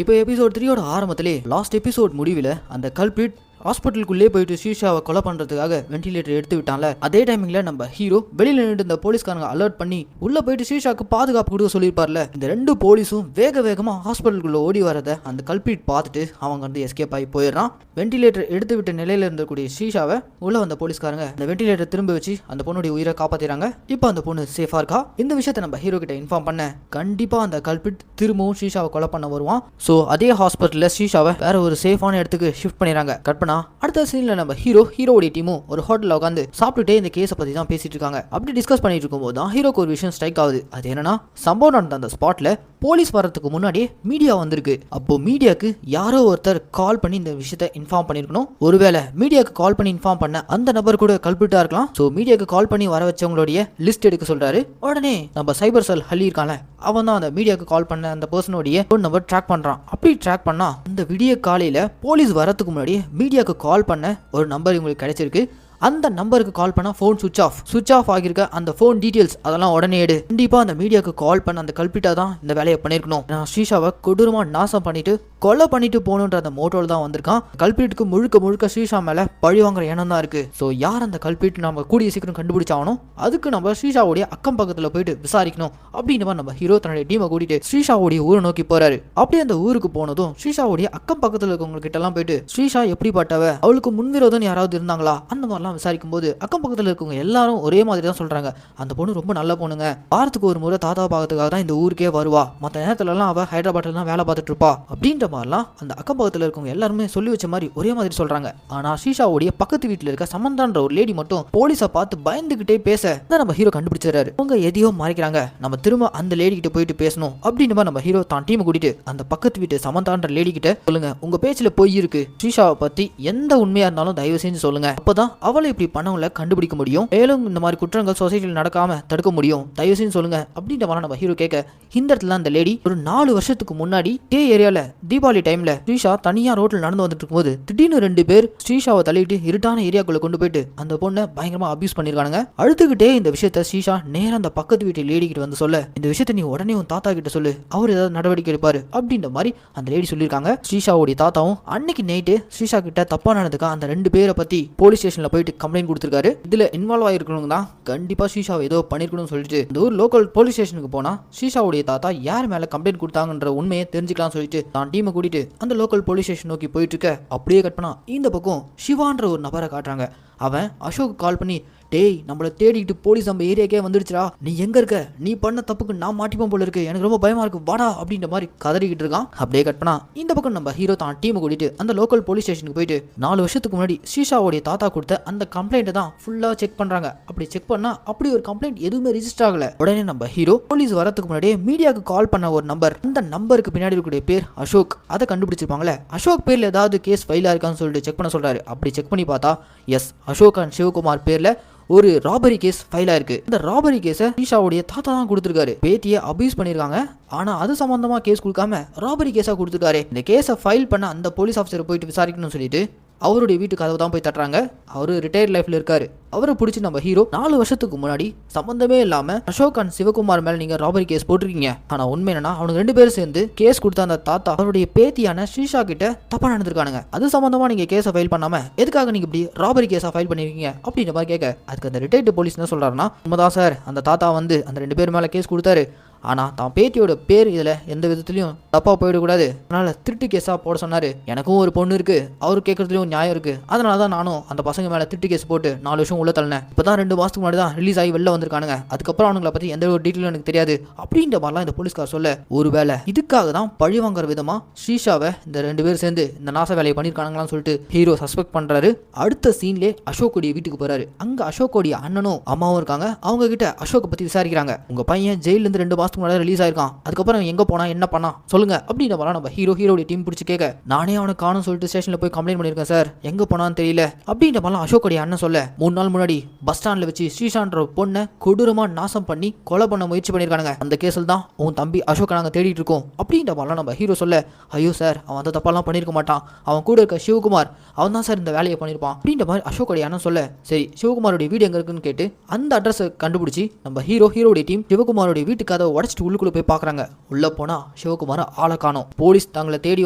இப்போ எபிசோட் 3யோட ஆரம்பத்திலே லாஸ்ட் எபிசோட் முடிவில் அந்த கல்பிரிட் ஹாஸ்பிட்டலுக்குள்ளே போயிட்டு ஷீஷாவை கொலை பண்றதுக்காக வெண்டிலேட்டர் எடுத்து விட்டான்ல, அதே டைமிங்ல நம்ம ஹீரோ வெளியில நின்று இந்த போலீஸ்காரங்க அலர்ட் பண்ணி உள்ள போயிட்டு ஷீஷாக்கு பாதுகாப்பு கொடுக்க சொல்லியிருப்பார்ல. இந்த 2 போலீஸும் வேக வேகமா ஹாஸ்பிட்டலுக்குள்ள ஓடி வரத அந்த கல்பிரிட் பார்த்துட்டு அவங்க வந்து எஸ்கேப் ஆகி போயிடுறான். வெண்டிலேட்டர் எடுத்து விட்ட நிலையில இருந்தக்கூடிய ஷீஷாவை உள்ள வந்த போலீஸ்காரங்க அந்த வெண்டிலேட்டர் திரும்ப வச்சு அந்த பொண்ணுடைய உயிரை காப்பாத்திறாங்க. இப்போ அந்த பொண்ணு சேஃபா இருக்கா. இந்த விஷயத்தை நம்ம ஹீரோ கிட்ட இன்ஃபார்ம் பண்ண கண்டிப்பா அந்த கல்பிரிட் திரும்பவும் ஷீஷாவை கொலை பண்ண வருவான். ஸோ அதே ஹாஸ்பிட்டல்ல ஷீஷாவை வேற ஒரு சேஃபான இடத்துக்கு ஷிஃப்ட் பண்ணிடுறாங்க. கட் பண்ணா அடுத்த சீன்ல நம்ம ஹீரோடைய டீமும் ஒரு ஹோட்டல்ல உட்காந்து சாப்பிட்டுட்டே இந்த கேஸை பத்தி தான் பேசிட்டு இருக்காங்க. அப்படி டிஸ்கஸ் பண்ணிட்டு இருக்கும்போது தான் ஹீரோக்கு ஒரு விஷயம் ஸ்ட்ரைக் ஆகுது. அது என்னன்னா, சம்பவம் நடந்த அந்த ஸ்பாட்ல போலீஸ் வரதுக்கு முன்னாடியே மீடியா வந்திருக்கு. அப்போ மீடியாக்கு யாரோ ஒருத்தர் கால் பண்ணி இந்த விஷயத்தை இன்ஃபார்ம் பண்ணிருக்கணும். ஒருவேளை மீடியாக்கு கால் பண்ணி இன்ஃபார்ம் பண்ண அந்த நபர் கூட கல்பிரிட்டா இருக்கலாம். ஸோ மீடியாக்கு கால் பண்ணி வர வச்சவங்களுடைய லிஸ்ட் எடுக்க சொல்றாரு. உடனே நம்ம சைபர் செல் ஹலி இருக்கான்ல, அவன் தான் அந்த மீடியாக்கு கால் பண்ண அந்த பர்சனுடைய ஃபோன் நம்பர் ட்ராக் பண்றான். அப்படி ட்ராக் பண்ணா இந்த விடிய காலையில போலீஸ் வரதுக்கு முன்னாடி மீடியாக்கு கால் பண்ண ஒரு நம்பர் இவங்களுக்கு கிடைச்சிருக்கு. அந்த நம்பருக்கு கால் பண்ணா ஃபோன் சுவிச் ஆஃப் ஆகியிருக்க அந்த ஃபோன் டீடைல்ஸ் அதெல்லாம் உடனே எடு. கண்டிப்பா அந்த மீடியாக்கு கால் பண்ண அந்த கல்பிரிட்டா தான் இந்த வேலையை பண்ணிருக்கணும். நான் ஷீஷாவை கொடூரமா நாசம் பண்ணிட்டு கொலை பண்ணிட்டு போகணுன்ற அந்த மோட்டோல தான் வந்திருக்கான். கல்பிரிட்டுக்கு முழுக்க ஷீஷா மேல பழி வாங்குற எண்ணம் தான் இருக்கு. ஸோ யார் அந்த கல்பிரிட் நம்ம கூடிய சீக்கிரம் கண்டுபிடிச்சாகணும். அதுக்கு நம்ம ஷீஷாவுடைய அக்கம் பக்கத்துல போயிட்டு விசாரிக்கணும் அப்படின்னு நம்ம ஹீரோ தன்னுடைய டீமை கூட்டிட்டு ஷீஷாவுடைய ஊரை நோக்கி போறாரு. அப்படியே அந்த ஊருக்கு போனதும் ஷீஷாவுடைய அக்கம் பக்கத்துல இருக்கவங்க கிட்ட எல்லாம் போயிட்டு ஷீஷா எப்படிப்பட்டவ, அவளுக்கு முன்விரோதம் யாராவது இருந்தாங்களா அந்த மாதிரிலாம் விசாரிக்கும் போது அக்கம் பக்கத்துல இருக்கவங்க எல்லாரும் ஒரே மாதிரி தான் சொல்றாங்க. அந்த பொண்ணு ரொம்ப நல்ல பொண்ணுங்க, வாரத்துக்கு ஒரு முறை தாத்தா பார்க்கறதுக்காக தான் இந்த ஊருக்கே வருவா, மற்ற நேரத்துல எல்லாம் அவ ஹைதராபாத்ல தான் வேலை பார்த்துட்டு இருப்பா அப்படின்ற மாதிரிலாம் அந்த அக்கம் பக்கத்துல இருக்கவங்க எல்லாருமே சொல்லி வச்ச மாதிரி ஒரே மாதிரி சொல்றாங்க. ஆனா ஷீஷாவுடைய பக்கத்து வீட்டுல இருக்க சமந்தான்ற ஒரு லேடி மட்டும் போலீஸை பார்த்து பயந்துகிட்டே பேச நம்ம ஹீரோ கண்டுபிடிச்சாரு. அவங்க எதையோ மறைக்கிறாங்க, நம்ம திரும்ப அந்த லேடி கிட்ட போயிட்டு பேசணும் அப்படின்னு மாதிரி நம்ம ஹீரோ தான் டீம் கூட்டிட்டு அந்த பக்கத்து வீட்டு சமந்தான்ற லேடி கிட்ட, சொல்லுங்க உங்க பேச்சுல போய் இருக்கு, ஷீஷாவை பத்தி எந்த உண்மையா இருந்தாலும் தயவு செஞ்சு சொல்லுங்க, அப்பதான் அவளை நம்மள இப்படி பண்ணவங்கள கண்டுபிடிக்க முடியும், மேலும் இந்த மாதிரி குற்றங்கள் சொசைட்டியில் நடக்காம தடுக்க முடியும், தயவு செஞ்சு சொல்லுங்க அப்படின்ற மாதிரி நம்ம ஹீரோ கேட்க, இந்த இடத்துல அந்த லேடி ஒரு 4 வருஷத்துக்கு முன்னாடி டே ஏரியால தீபாவளி டைம்ல ஸ்ரீஷா தனியா ரோட்ல நடந்து வந்துட்டு இருக்கும்போது திடீர்னு 2 பேர் ஸ்ரீஷாவை தள்ளிட்டு இருட்டான ஏரியாக்குள்ள கொண்டு போயிட்டு அந்த பொண்ணை பயங்கரமா அபியூஸ் பண்ணிருக்கானுங்க. அழுதுகிட்டே இந்த விஷயத்த ஸ்ரீஷா நேரா அந்த பக்கத்து வீட்டு லேடி கிட்ட வந்து சொல்ல, இந்த விஷயத்த நீ உடனே உன் தாத்தா கிட்ட சொல்லு, அவர் ஏதாவது நடவடிக்கை எடுப்பாரு அப்படின்ற மாதிரி அந்த லேடி சொல்லியிருக்காங்க. ஸ்ரீஷாவுடைய தாத்தாவும் அன்னைக்கு நைட்டு ஸ்ரீஷா கிட்ட தப்பா நடந்துக்கா அந்த 2 பேரை பத்தி போலீஸ் ஸ்டேஷன்ல போயிட்டு கம்ப்ளைண்ட் கொடுத்திருக்காரு. இதுல இன்வால்வ் ஆயிருக்கணும் தான் கண்டிப்பா ஸ்ரீஷாவை ஏதோ பண்ணிருக்கணும்னு சொல்லிட்டு இந்த ஊர் லோக்கல் போலீஸ் ஸ்டேஷனுக்கு போனா ஸ்ரீஷாவுடைய தாத்தா யார் மேல கம்ப்ளைண்ட் கொடுத்தாங்கன்ற உண்மையை தெரிஞ்சுக்கலாம் சொல்லிட்டு தான் டீமை கூட்டிட்டு அந்த லோக்கல் போலீஸ் ஸ்டேஷன் நோக்கி போயிட்டு இருக்க, அப்படியே கட் பண்ணா இந்த பக்கம் சிவான்ற ஒரு நபரை காட்டுறாங்க. அவன் அசோக் கால் பண்ணி, டேய் நம்மளை தேடிட்டு போலீஸ் நம்ம ஏரியாக்கே வந்துடுச்சுடா, நீ எங்க இருக்க, நீ பண்ண தப்புக்கு நான் மாட்டிப்போம் போல இருக்கு, எனக்கு ரொம்ப பயமா இருக்கு, வாடா அப்படின்ற மாதிரி கதறிக்கிட்டு இருக்கான். அப்படியே கட் பண்ணா இந்த பக்கம் நம்ம ஹீரோ தான் டீமை கூட்டிட்டு அந்த லோக்கல் போலீஸ் ஸ்டேஷனுக்கு போயிட்டு 4 வருஷத்துக்கு முன்னாடி ஸ்ரீஷாவுடைய தாத்தா கொடுத்த அந்த கம்ப்ளைண்ட்டை தான் ஃபுல்லா செக் பண்றாங்க. அப்படி செக் பண்ணா அப்படி ஒரு கம்ப்ளைண்ட் எதுவுமே ரிஜிஸ்டர் ஆகல. உடனே நம்ம ஹீரோ போலீஸ் வரதுக்கு முன்னாடியே மீடியாவுக்கு கால் பண்ண ஒரு நம்பர், அந்த நம்பருக்கு பின்னாடி இருக்கக்கூடிய பேர் அசோக், அதை கண்டுபிடிச்சிருப்பாங்களே, அசோக் பேர்ல ஏதாவது கேஸ் ஃபைல் ஆயிருக்கான்னு சொல்லிட்டு செக் பண்ண சொல்றாரு. அப்படி செக் பண்ணி பார்த்தா எஸ், அசோக் அண்ட் சிவகுமார் பேர்ல ஒரு ராபரி கேஸ் ஃபைல் ஆயிருக்கு. இந்த ராபரி கேஸை ஸ்ரீஷாவுடைய தாத்தா தான் கொடுத்துருக்காரு. பேத்தியை அபியூஸ் பண்ணிருக்காங்க, ஆனா அது சம்பந்தமா கேஸ் கொடுக்காம ராபரி கேஸா கொடுத்துருக்காரு. இந்த கேஸை ஃபைல் பண்ண அந்த போலீஸ் ஆஃபீஸரை போயிட்டு விசாரிக்கணும்னு சொல்லிட்டு அவருடைய வீட்டு கதவு தான் போய் தட்டுறாங்க. அவரு ரிட்டையர்ட் லைஃப்ல இருக்காரு. அவரை பிடிச்சி நம்ம ஹீரோ 4 வருஷத்துக்கு முன்னாடி சம்பந்தமே இல்லாம அசோக் அண்ட் சிவகுமார் மேல நீங்க ராபரி கேஸ் போட்டிருக்கீங்க, ஆனா உண்மை என்னன்னா அவனுக்கு 2 பேரும் சேர்ந்து கேஸ் கொடுத்த அந்த தாத்தா அவருடைய பேத்தியான ஸ்ரீஷா கிட்ட தப்பா நடந்திருக்கானுங்க. அது சம்பந்தமா நீங்க கேஸை ஃபைல் பண்ணாம எதுக்காக நீங்க இப்படி ராபரி கேஸா ஃபைல் பண்ணிருக்கீங்க அப்படின்ற மாதிரி கேட்க, அதுக்கு அந்த ரிட்டையர்டு போலீஸ் என்ன சொல்றாருன்னா, உண்மைதான் சார், அந்த தாத்தா வந்து அந்த 2 பேர் மேல கேஸ் கொடுத்தாரு, ஆனா தான் பேத்தியோட பேர் இதுல எந்த விதத்திலையும் தப்பா போயிடக்கூடாது, அதனால திருட்டு கேஸா போட சொன்னாரு. எனக்கும் ஒரு பொண்ணு இருக்கு, அவரு கேட்கறதுலயும் நியாயம் இருக்கு, அதனாலதான் நானும் அந்த பசங்க மேல திருட்டு கேஸ் போட்டு 4 வருஷம் உள்ள தள்ளினேன். இப்பதான் 2 மாசத்துக்கு முன்னாடி தான் ரிலீஸ் ஆகி வெளில வந்திருக்கானுங்க, அதுக்கப்புறம் அவனுங்களை பத்தி எந்த ஒரு டீட்டெயிலும் எனக்கு தெரியாது அப்படின்ற மாதிரிலாம் இந்த போலீஸ்கார் சொல்ல, ஒருவேளை இதுக்காக தான் பழி வாங்குற விதமா ஸ்ரீஷாவை இந்த 2 பேர் சேர்ந்து இந்த நாச வேலையை பண்ணிருக்கானுங்களான்னு சொல்லிட்டு ஹீரோ சஸ்பெக்ட் பண்றாரு. அடுத்த சீன்லே அசோக்குடைய வீட்டுக்கு போறாரு. அங்க அசோக்குடைய அண்ணனும் அம்மாவும் இருக்காங்க. அவங்க கிட்ட அசோக்கை பத்தி விசாரிக்கிறாங்க. உங்க பையன் ஜெயில இருந்து 2 மாசத்துக்கு ரிலீஸ் ஆயிருக்கான், அதுக்கப்புறம் எங்க போனா என்ன பண்ணா சொல்லுங்க அப்படின்ற மாதிரி நம்ம ஹீரோடைய டீம் பிடிச்சி கேட்க, நானே அவனை காணும் சொல்லிட்டு ஸ்டேஷன்ல போய் கம்ப்ளைண்ட் பண்ணிருக்கேன் சார், எங்க போனான்னு தெரியல அப்படின்ற மாதிரி அசோக்குடைய அண்ணன் சொல்ல, 3 நாள் முன்னாடி பஸ் ஸ்டாண்ட்ல வச்சு ஸ்ரீஷான்ற பொண்ணை கொடூரமா நாசம் பண்ணி கொலை பண்ண முயற்சி பண்ணிருக்கானுங்க, அந்த கேஸில் தான் உன் தம்பி அசோக்கை நாங்க தேடிட்டு இருக்கோம் அப்படின்ற மாதிரிலாம் நம்ம ஹீரோ சொல்ல, ஐயோ சார் அவன் அந்த தப்பாலாம் பண்ணிருக்க மாட்டான், அவன் கூட இருக்க சிவகுமார் அவன் தான் சார் இந்த வேலையை பண்ணிருப்பான் அப்படின்ற மாதிரி அசோக்குடைய அண்ணன் சொல்ல, சரி சிவகுமாரோட வீடு எங்க இருக்குன்னு கேட்டு அந்த அட்ரஸை கண்டுபிடிச்சி நம்ம ஹீரோடைய டீம் சிவகுமாரோடைய வீட்டுக்கு அதை உடச்சிட்டு உள்ளுக்குள்ள போய் பாக்குறாங்க. உள்ள போனா சிவகுமார ஆளை காணோம். போலீஸ் தங்களை தேடி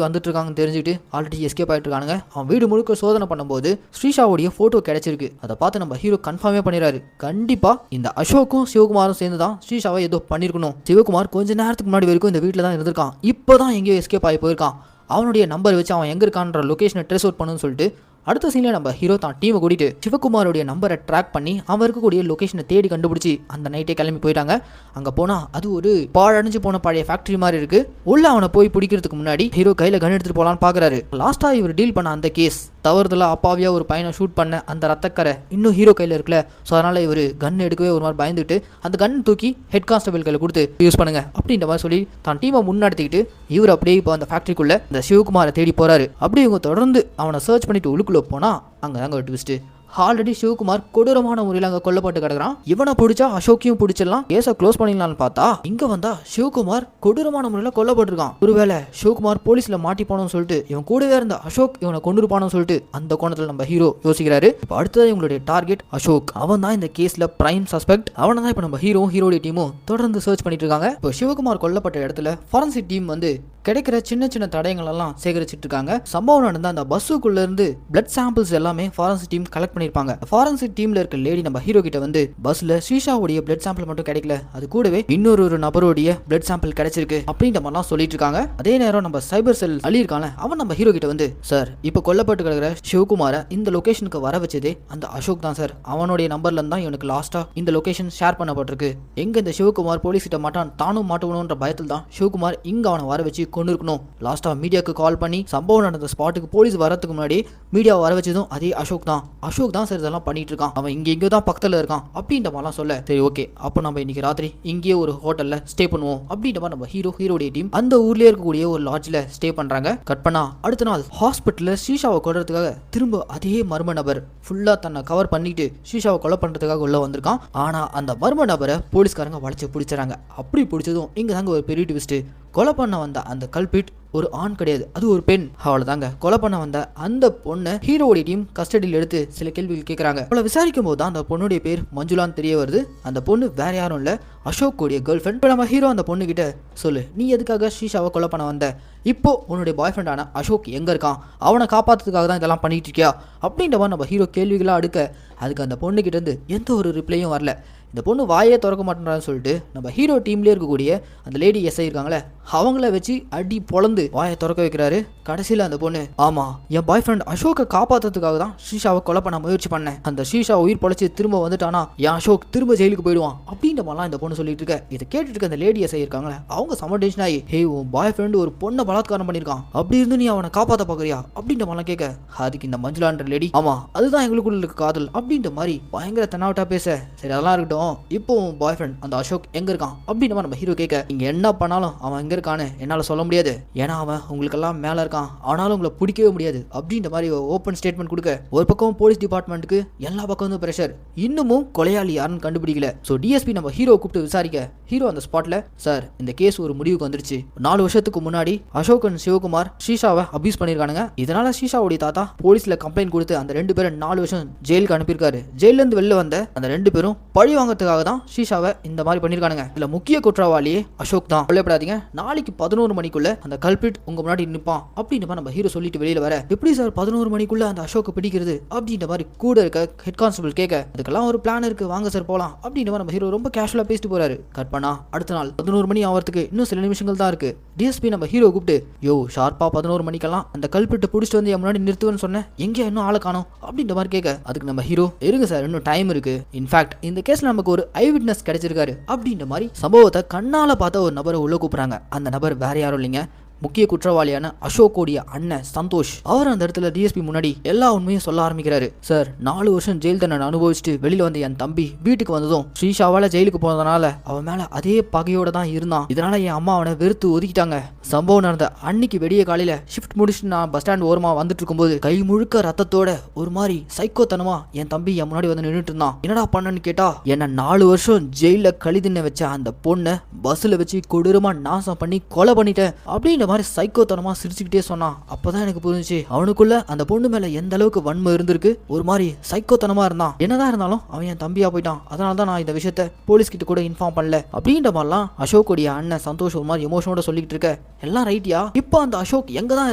வந்துட்டு இருக்காங்கன்னு தெரிஞ்சுட்டு ஆல்ரெடி எஸ்கேப் ஆயிட்டு இருக்காங்க. அவன் வீடு முழுக்க சோதனை பண்ணும்போது ஸ்ரீஷாவுடைய போட்டோ கிடைச்சிருக்கு. அதை பார்த்து நம்ம ஹீரோ கன்ஃபார்மே பண்ணிடுறாரு, கண்டிப்பா இந்த அசோக்கும் சிவகுமாரும் சேர்ந்து தான் ஸ்ரீஷாவை ஏதோ பண்ணிருக்கணும். சிவகுமார் கொஞ்ச நேரத்துக்கு முன்னாடி வரைக்கும் இந்த வீட்டில் தான் இருந்திருக்கான், இப்போதான் எங்கேயோ எஸ்கேப் ஆகி போயிருக்கான். அவனுடைய நம்பர் வச்சு அவன் எங்க இருக்கான்ற லொகேஷனை ட்ரேஸ் அவுட் பண்ணுன்னு சொல்லிட்டு அடுத்த சீன்ல நம்ம ஹீரோ தான் டீமை கூட்டிட்டு சிவகுமாரோடைய நம்பரை ட்ராக் பண்ணி அவன் இருக்கக்கூடிய லொகேஷனை தேடி கண்டுபிடிச்சி அந்த நைட்டே கிளம்பி போயிட்டாங்க. அங்க போனா அது ஒரு பாழடைஞ்சு போன பழைய ஃபேக்டரி மாதிரி இருக்கு. உள்ள அவனை போய் பிடிக்கிறதுக்கு முன்னாடி ஹீரோ கையில கன் எடுத்துட்டு போலான்னு பாக்குறாரு. லாஸ்டா இவர் டீல் பண்ண அந்த கேஸ் தவறுதலா அப்பாவியா ஒரு பையனை ஷூட் பண்ண அந்த ரத்தக்கரை இன்னும் ஹீரோ கையில இருக்குல்ல, ஸோ அதனால இவர் கன் எடுக்கவே ஒரு மாதிரி பயந்துட்டு அந்த கன் தூக்கி ஹெட் கான்ஸ்டபிள் கையில கொடுத்து யூஸ் பண்ணுங்க அப்படின்ற மாதிரி சொல்லி தான் டீமை முன்னெடுத்துக்கிட்டு இவர் அப்படியே இப்போ அந்த ஃபேக்டரிக்குள்ள இந்த சிவகுமாரை தேடி போறாரு. அப்படி இவங்க தொடர்ந்து அவனை சர்ச் பண்ணிட்டு உள்ளுக்குள்ள போனா அங்கதாங்க ஒரு ட்விஸ்ட். ஆல்ரெடி சிவகுமார் கொடூரமான முறையில் அங்க கொல்லப்பட்டு கிடக்குறான். இவனை பிடிச்சா அசோக்கையும் பிடிச்சிடலாம், கேஸை க்ளோஸ் பண்ணிடலாம்னு பார்த்தா இங்க வந்தா சிவகுமார் கொடூரமான முறையில் கொல்லப்பட்டிருக்கான். ஒருவேளை சிவகுமார் போலீஸ்ல மாட்டி போனோம்னு சொல்லிட்டு இவன் கூடவே இருந்த அசோக் இவனை கொண்டிருப்பானு சொல்லிட்டு அந்த கோணத்துல நம்ம ஹீரோ யோசிக்கிறாரு. இப்போ அடுத்தது இவங்களுடைய டார்கெட் அசோக். அவன் தான் இந்த கேஸ்ல பிரைம் சஸ்பெக்ட். அவனை தான் இப்போ நம்ம ஹீரோடைய டீமும் தொடர்ந்து சர்ச் பண்ணிட்டு இருக்காங்க. இப்போ சிவகுமார் கொல்லப்பட்ட இடத்துல ஃபாரன்சிக் டீம் வந்து கிடைக்கிற சின்ன சின்ன தடயங்கள் எல்லாம் சேகரிச்சிட்டு இருக்காங்க. சம்பவம் நடந்த அந்த பஸ்ஸுக்குள்ள இருந்து பிளட் சாம்பிள்ஸ் எல்லாமே ஃபாரன்சிக் டீம் கலெக்ட் பண்ணிருப்பாங்க. ஃபாரன்சிக் டீம்ல இருக்க லேடி நம்ம ஹீரோ கிட்ட வந்து பஸ்ல ஸ்ரீஷாவுடைய பிளட் சாம்பிள் மட்டும் கிடைக்கல, அது கூடவே இன்னொரு நபருடைய பிளட் சாம்பிள் கிடைச்சிருக்கு அப்படின்ற மாதிரிலாம் சொல்லிட்டு இருக்காங்க. அதே நேரம் நம்ம சைபர் செல் அலி இருக்கான அவன் நம்ம ஹீரோ கிட்ட வந்து, சார் இப்ப கொல்லப்பட்டு கிடக்கிற சிவகுமாரை இந்த லொகேஷனுக்கு வர வச்சதே அந்த அசோக் தான் சார், அவனுடைய நம்பர்ல இருந்தா இவனுக்கு லாஸ்டா இந்த லொகேஷன் ஷேர் பண்ணப்பட்டிருக்கு. எங்க இந்த சிவகுமார் போலீஸ் கிட்ட மாட்டான் தானும் மாட்டணும்ன்ற பயத்தில் தான் சிவகுமார் இங்க அவனை வர வச்சு கொண்டு இருக்கணும். லாஸ்டா மீடியாவுக்கு கால் பண்ணி சம்பவம் நடந்த ஸ்பாட்டுக்கு போலீஸ் வரதுக்கு முன்னாடி மீடியா வர வச்சதும் அதே அசோக் தான். அசோக் அசோக் தான் சார் இதெல்லாம் பண்ணிட்டு இருக்கான், அவன் இங்க தான் பக்கத்துல இருக்கான் அப்படின்ற மாதிரிலாம் சொல்ல, சரி ஓகே அப்போ நம்ம இன்னைக்கு ராத்திரி இங்கேயே ஒரு ஹோட்டல்ல ஸ்டே பண்ணுவோம் அப்படின்ற மாதிரி நம்ம ஹீரோடைய டீம் அந்த ஊர்லயே இருக்கக்கூடிய ஒரு லாட்ஜ்ல ஸ்டே பண்றாங்க. கட் பண்ணா அடுத்த நாள் ஹாஸ்பிட்டல்ல ஸ்ரீஷாவை கொல்றதுக்காக திரும்ப அதே மர்ம நபர் ஃபுல்லா தன்னை கவர் பண்ணிட்டு ஸ்ரீஷாவை கொலை பண்றதுக்காக உள்ள வந்திருக்கான். ஆனா அந்த மர்ம நபரை போலீஸ்காரங்க வளைச்சு பிடிச்சாங்க. அப்படி பிடிச்சதும் இங்க தாங்க ஒரு பெரிய ட்விஸ்ட். கொலை பண்ண வந்த அந்த கல்பிட் ஒரு ஆண் கிடையாது, அது ஒரு பெண். அவ்வளவுதாங்க. கொலை பண்ண வந்த அந்த பொண்ணை ஹீரோடைய டீம் கஸ்டடியில் எடுத்து சில கேள்விகள் கேட்கறாங்க. அவளை விசாரிக்கும் போது தான் அந்த பொண்ணுடைய பேர் மஞ்சுளான்னு தெரிய வருது. அந்த பொண்ணு வேற யாரும் இல்ல, அசோக் உடைய கேர்ள் ஃப்ரெண்ட். இப்போ நம்ம ஹீரோ அந்த பொண்ணு கிட்ட சொல்லு, நீ எதுக்காக ஸ்ரீஷாவை கொலை பண்ண வந்த, இப்போ உன்னுடைய பாய் ஃப்ரெண்டான அசோக் எங்க இருக்கான், அவனை காப்பாத்துறதுக்காக தான் இதெல்லாம் பண்ணிட்டு இருக்கியா அப்படின்ற மாதிரி நம்ம ஹீரோ கேள்விகளாக அடுக்க அதுக்கு அந்த பொண்ணு கிட்ட இருந்து எந்த ஒரு ரிப்ளையும் வரல. இந்த பொண்ணு வாயே திறக்க மாட்டேன்றான்னு சொல்லிட்டு நம்ம ஹீரோ டீம்லேயே இருக்கக்கூடிய அந்த லேடி எஸ்ஐ இருக்காங்களே அவங்கள வச்சு அடி பொழந்து வாயை திறக்க வைக்கிறாரு. கடைசியில் அந்த பொண்ணு, ஆமா என் பாய் ஃப்ரெண்ட் அசோக்கை காப்பாற்றுறதுக்காக தான் ஸ்ரீஷாவை கொலை பண்ண முயற்சி பண்ணேன், அந்த ஸ்ரீஷா உயிர் பொழைச்சி திரும்ப வந்துட்டானா என் அசோக் திரும்ப ஜெயிலுக்கு போயிடுவான் அப்படின்ற மாதிரிலாம் இந்த பொண்ணு சொல்லிட்டு இருக்க. இதை கேட்டுட்டு இருக்க அந்த லேடி எஸ்ஐ இருக்காங்களே அவங்க செம டென்ஷன் ஆகி, ஹே உன் பாய் ஃப்ரெண்டு ஒரு பொண்ணை பலாத்காரம் பண்ணியிருக்கான், அப்படி இருந்து நீ அவனை காப்பாற்ற பார்க்குறியா அப்படின்ற மாதிரிலாம் கேட்க, அதுக்கு இந்த மஞ்சுளான்ற லேடி, ஆமா அதுதான் எங்களுக்குள்ள இருக்க காதல் அப்படின்ற மாதிரி பயங்கர தென்னாவட்டா பேச, சரி அதெல்லாம் இருக்கட்டும், இப்போ பாய் ஃப்ரெண்ட் அந்த அசோக் எங்க இருக்கான் அப்படின்னு நம்ம ஹீரோ கேட்க, இங்க என்ன பண்ணாலும் அவன் எங்க இருக்கான்னு என்னால சொல்ல முடியாது, ஏன்னா அவன் உங்களுக்கெல்லாம் மேல இருக்கான், ஆனாலும் உங்களை பிடிக்கவே முடியாது அப்படின்ற மாதிரி ஓப்பன் ஸ்டேட்மெண்ட் கொடுக்க, ஒரு பக்கம் போலீஸ் டிபார்ட்மெண்ட்டுக்கு எல்லா பக்கம் வந்து பிரஷர், இன்னமும் கொலையாளி யாருன்னு கண்டுபிடிக்கல. ஸோ டிஎஸ்பி நம்ம ஹீரோ கூப்பிட்டு விசாரிக்க, ஹீரோ அந்த ஸ்பாட்ல, சார் இந்த கேஸ் ஒரு முடிவுக்கு வந்துருச்சு, 4 வருஷத்துக்கு முன்னாடி அசோக் அண்ட் சிவகுமார் ஸ்ரீஷாவை அபியூஸ் பண்ணிருக்கானுங்க, இதனால ஸ்ரீஷாவுடைய தாத்தா போலீஸ்ல கம்ப்ளைண்ட் கொடுத்து அந்த 2 பேரும் 4 வருஷம் ஜெயிலுக்கு அனுப்பியிருக்காரு. ஜெயில இருந்து வெளில வந்த அந்த 2 பேரும் பழி வாங்கறதுக்காக தான் ஸ்ரீஷாவை இந்த மாதிரி பண்ணிருக்கானுங்க. இதுல முக்கிய குற்றவாளியே அசோக் தான், கொல்லப்படாதீங்க, நாளைக்கு 11 மணிக்குள்ள அந்த கல்பிட் உங்க முன்னாடி நிற்பான் அப்படின்னு நம்ம ஹீரோ சொல்லிட்டு வெளியில வர, எப்படி சார் 11 மணிக்குள்ள அந்த அசோக்கை பிடிக்கிறது அப்படின்ற மாதிரி கூட இருக்க ஹெட் கான்ஸ்டபிள் கேட்க, அதுக்கெல்லாம் ஒரு பிளான் இருக்கு வாங்க சார் போலாம் அப்படின்னு நம்ம ஹீரோ ரொம்ப கேஷுவலா பேசிட்டு போறாரு. கட் பண்ணா அடுத்த நாள் 11 மணி ஆகிறதுக்கு இன்னும் சில நிமிஷங்கள் தான் இருக்கு. டிஎஸ்பி நம்ம ஹீரோ கூப்பிட்டு, யோ ஷார்ப்பா 11 மணிக்கெல்லாம் அந்த கல்பிட்டை பிடிச்சிட்டு வந்து என் முன்னாடி நிறுத்துவேன்னு சொன்னேன், எங்க இன்னும் ஆளை காணோம் அப்படின்ற மாதிரி கேட்க, அதுக்கு நம்ம ஹீரோ, இருங்க சார் இன்னும் டைம் இருக்கு, இன்ஃபேக்ட் இந்த கேஸ்ல நமக்கு ஒரு ஐ விட்னஸ் கிடைச்சிருக்காரு அப்படின்ற மாதிரி சம்பவத்தை கண்ணால பார்த்த ஒரு நபரை உள்ள கூப்பிடுறாங்க. அந்த நபர் வேற யாரும் இல்லைங்க, முக்கிய குற்றவாளியான அசோக்கோடைய அண்ணன் சந்தோஷ். அவர் அந்த இடத்துல டிஎஸ்பி முன்னாடி எல்லா உண்மையும் சொல்ல ஆரம்பிக்கிறாரு. சார் 4 வருஷம் ஜெயில் தண்டனை அனுபவிச்சுட்டு வெளியில வந்த என் தம்பி வீட்டுக்கு வந்ததும் ஸ்ரீஷாவால ஜெயிலுக்கு போனதுனால அவன் மேல அதே பகையோட தான் இருந்தான், இதனால என் அம்மா அவனை வெறுத்து ஒதுக்கிட்டாங்க. சம்பவம் நடந்த அன்னைக்கு வெடிய காலையில ஷிஃப்ட் முடிச்சுட்டு நான் பஸ் ஸ்டாண்ட் ஓரமா வந்துட்டு இருக்கும்போது கை முழுக்க ரத்தத்தோட ஒரு மாதிரி சைக்கோத்தனமா என் தம்பி என் முன்னாடி வந்து நின்றுட்டு இருந்தான். என்னடா பண்ணன்னு கேட்டா, என்ன 4 வருஷம் ஜெயில கழிதுன்னு வச்ச அந்த பொண்ணை பஸ்ல வச்சு கொடூரமா நாசம் பண்ணி கொலை பண்ணிட்டேன் அப்படின்னு மாதிரி சைக்கோத்தனமா சிரிச்சுக்கிட்டே சொன்னான். அப்பதான் எனக்கு புரிஞ்சுச்சு அவனுக்குள்ள அந்த பொண்ணு மேல எந்த அளவுக்கு வன்மை இருந்திருக்கு, ஒரு மாதிரி சைக்கோத்தனமா இருந்தான். என்னதான் இருந்தாலும் அவன் என் தம்பியா போயிட்டான், அதனாலதான் நான் இந்த விஷயத்த போலீஸ் கிட்ட கூட இன்ஃபார்ம் பண்ணல அப்படின்ற மாதிரிலாம் அசோக்குடைய அண்ணன் சந்தோஷ் ஒரு மாதிரி எமோஷனோட சொல்லிட்டு இருக்க, எல்லாம் ரைட்டியா, இப்போ அந்த அசோக் எங்க தான்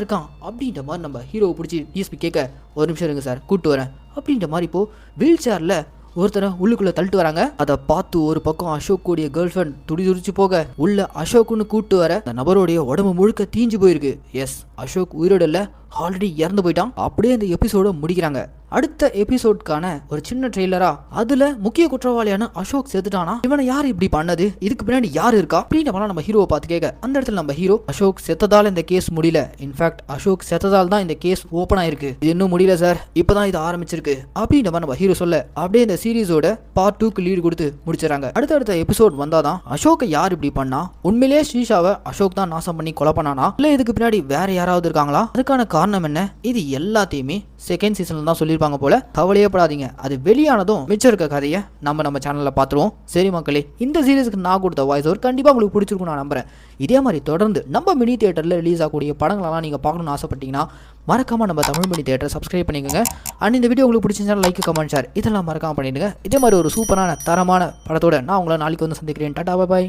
இருக்கான் அப்படின்ற மாதிரி நம்ம ஹீரோவை பிடிச்சி டிஎஸ்பி கேட்க, ஒரு நிமிஷம் இருங்க சார் கூட்டு வரேன் அப்படின்ற மாதிரி இப்போ வீல் சேர்ல ஒருத்தரை உள்ளுக்குள்ள தள்ளிட்டு வராங்க. அதை பார்த்து ஒரு பக்கம் அசோக்குடைய கேர்ள் ஃப்ரெண்ட் துடிச்சு போக, உள்ள அசோக்குன்னு கூட்டு வர அந்த நபருடைய உடம்பு முழுக்க தீஞ்சு போயிருக்கு. எஸ், அசோக் உயிரோட இல்ல, ஆல்ரெடி இறந்து போயிட்டான். அப்படியே அந்த எபிசோட முடிக்கிறாங்க. அடுத்த எபிசோட்கான ஒரு சின்ன ட்ரெய்லரா அதுல முக்கிய குற்றவாளியான அசோக் செத்துட்டானா, இவனை யார் இப்படி பண்ணது, இதுக்கு பின்னாடி யார் இருக்கா அப்படின்னு நம்ம ஹீரோவை பார்த்து கேட்க, அந்த இடத்துல நம்ம ஹீரோ, அசோக் செத்ததால இந்த கேஸ் முடியல, இன்ஃபேக்ட் அசோக் செத்ததால் தான் இந்த கேஸ் ஓபன் ஆயிருக்கு, இது இன்னும் முடியல சார், இப்பதான் இது ஆரம்பிச்சிருக்கு அப்படின்னு நம்ம ஹீரோ சொல்ல, அப்படியே இந்த சீரிஸோட பார்ட் 2க்கு லீடு கொடுத்து முடிச்சிடறாங்க. அடுத்த எபிசோட் வந்தாதான் அசோக்கை யார் இப்படி பண்ணா, உண்மையிலேயே ஸ்ரீஷாவை அசோக் தான் நாசம் பண்ணி கொலை பண்ணானா, இல்ல இதுக்கு பின்னாடி வேற யாராவது இருக்காங்களா, அதுக்கான காரணம் என்ன, இது எல்லாத்தையுமே செகண்ட் சீசன்ல தான் சொல்லியிருப்பாங்க போல. கவலையே படாதீங்க, அது வெளியானதும் மிச்சம் இருக்க கதையை நம்ம சேனல்ல பாத்துருவோம். சரி மக்களே, இந்த சீரிஸ்க்கு நான் கொடுத்த வாய்ஸ் ஓவர் கண்டிப்பா உங்களுக்கு பிடிச்சிருக்கும் நான் நம்புறேன். இதே மாதிரி தொடர்ந்து நம்ம மினி தியேட்டர்ல ரிலீஸ் ஆகக்கூடிய படங்களெல்லாம் நீங்க பார்க்கணும்னு ஆசைப்பட்டீங்கன்னா மறக்காம நம்ம தமிழ் மினி தியேட்டர் சப்ஸ்கிரைப் பண்ணிக்கோங்க. அண்ட் இந்த வீடியோ உங்களுக்கு பிடிச்சிருந்தா லைக், கமெண்ட், ஷேர் இதெல்லாம் மறக்காம பண்ணிடுங்க. இதே மாதிரி ஒரு சூப்பரான தரமான படத்தோட நான் உங்களை நாளைக்கு வந்து சந்திக்கிறேன். Tata, bye bye.